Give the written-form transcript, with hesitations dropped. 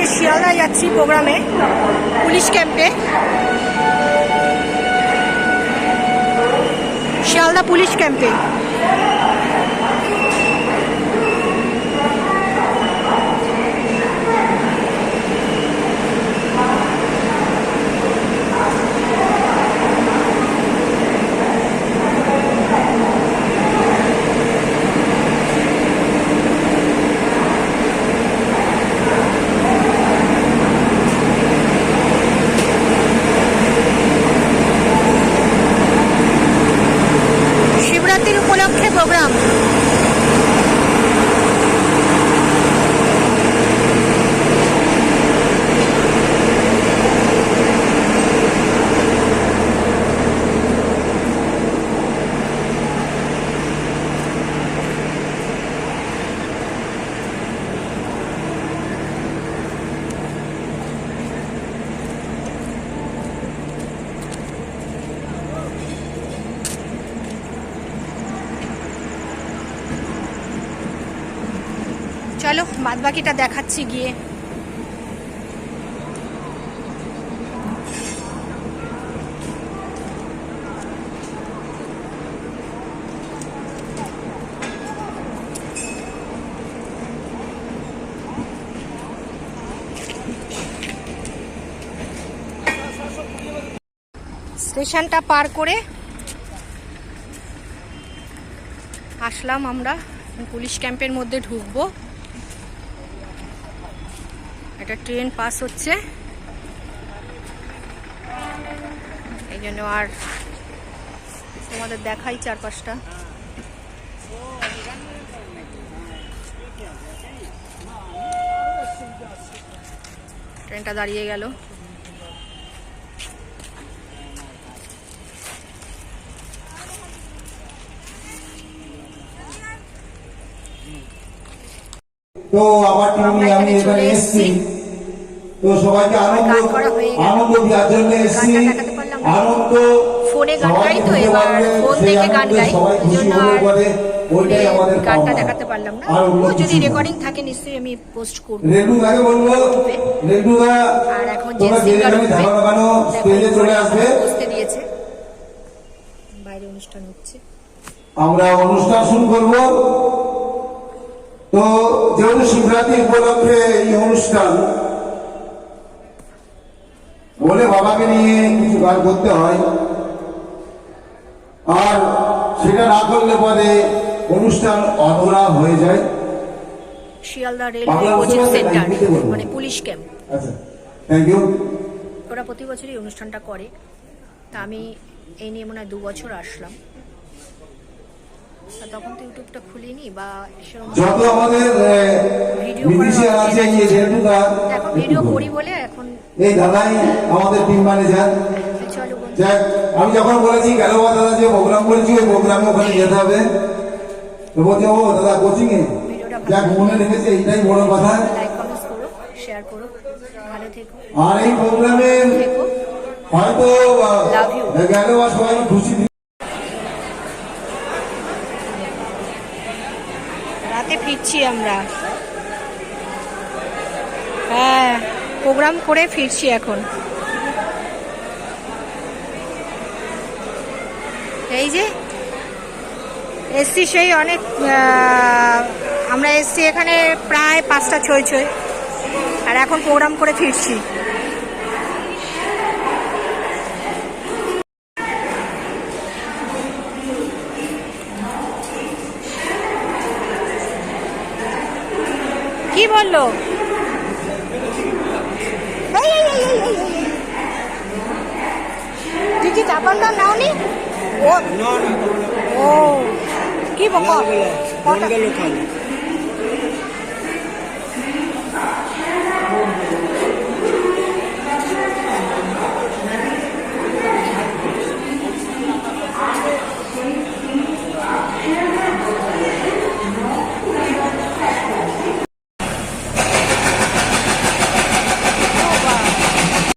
আজকে শিয়ালদা যাচ্ছি প্রোগ্রামে, পুলিশ ক্যাম্পে। শিয়ালদা পুলিশ ক্যাম্পে। শিবরাত্রির উপলক্ষে প্রোগ্রাম। চলো বাদ বাকিটা দেখাচ্ছি গিয়ে। স্টেশনটা পার করে আসলাম আমরা, পুলিশ ক্যাম্পের মধ্যে ঢুকবো। একটা ট্রেন পাস হচ্ছে, এই জন্য আর তোমাদের দেখাই চারপাশটা। ট্রেনটা দাঁড়িয়ে গেল। তো আবার টিভি আমি এখানে এসেছি, তো সবাইকে আনন্দ দেওয়ার জন্য এসেছি। আনন্দ ফোনে গান গাই তো, এবার ফোন থেকে গান গাই, জন্য ওইটাই আমাদের গানটা দেখাতে পারলাম না। ও যদি রেকর্ডিং থাকে নিশ্চয়ই আমি পোস্ট করব। রেডুদাকে বলবো, রেডুদা আর এখন যে তোমরা সিঙ্গার ধারণা বানো স্টেজে চলে আসবে। বসতে দিয়েছে, বাইরে অনুষ্ঠান হচ্ছে, আমরা অনুষ্ঠান শুরু করব। তো যেহেতু শিবরাত্রি উপলক্ষে এই অনুষ্ঠান, বলে বাবাকে নিয়ে কিছু গান করতে হয়, আর সেটা না করলে পরে অনুষ্ঠান অধরা হয়ে যায়। শিয়ালদা রেলওয়ে কোচিং সেন্টার মানে পুলিশ ক্যাম্প। আচ্ছা, থ্যাংক ইউ। ওরা প্রতি বছরই অনুষ্ঠানটা করে, তা আমি এই নিয়ে মনে হয় 2 বছর আসলাম। তখন তো ইউটিউবটা খুলিনি বা যত আমাদের ভিডিও এখন ভিডিও করি বলে এখন এই দাদাই আমাদের টিম ম্যানেজার। যাক, আমি যখন বলেছি গেল দাদা যে প্রোগ্রাম করেছি ওই প্রোগ্রামে ওখানে যেতে হবে, তো বলছে ও দাদা কোচিং এ, যাক মনে রেখেছে, এইটাই বড় কথা। লাইক কমেন্টস করো, শেয়ার করো, ভালো থেকো। আর এই প্রোগ্রামে হয়তো গেল সবাই খুশি। রাতে ফিরছি আমরা, হ্যাঁ প্রোগ্রাম করে ফিরছি এখন। এই যে এসছি সেই অনেক, আমরা এসছি এখানে প্রায় 5টা ছয়, আর এখন প্রোগ্রাম করে ফিরছি। কি বললো? তুই কি চাপান দাম নাওনি? ও কি বল?